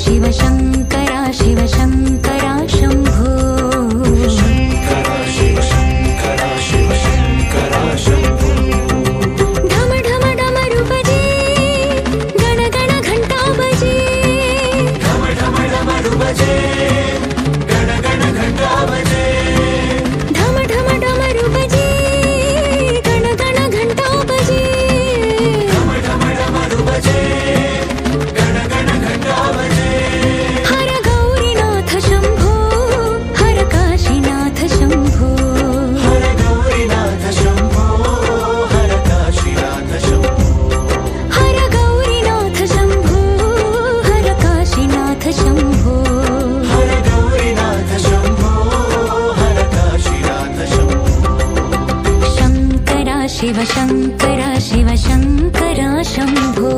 शिव शङ्करा शिव शङ्करा शम्भो शङ्करा शिव शङ्करा शिव शङ्करा शम्भो ढम ढम डमरू बजे गण गण घंटा बजे ढम ढम डमरू बजे गण गण घंटा बजे ढम ढम डमरू बजे गण गण घंटा बजे ढम ढम डमरू बजे गण गण घंटा बजे हर गौरीनाथ शम्भो हर काशीनाथ शम्भो हर गौरीनाथ शम्भो हर काशीनाथ शम्भो हर गौरीनाथ शम्भो हर काशीनाथ शम्भो हर गौरीनाथ शम्भो हर काशीनाथ शम्भो शङ्करा शिव शङ्करा शिव शङ्करा शम्भो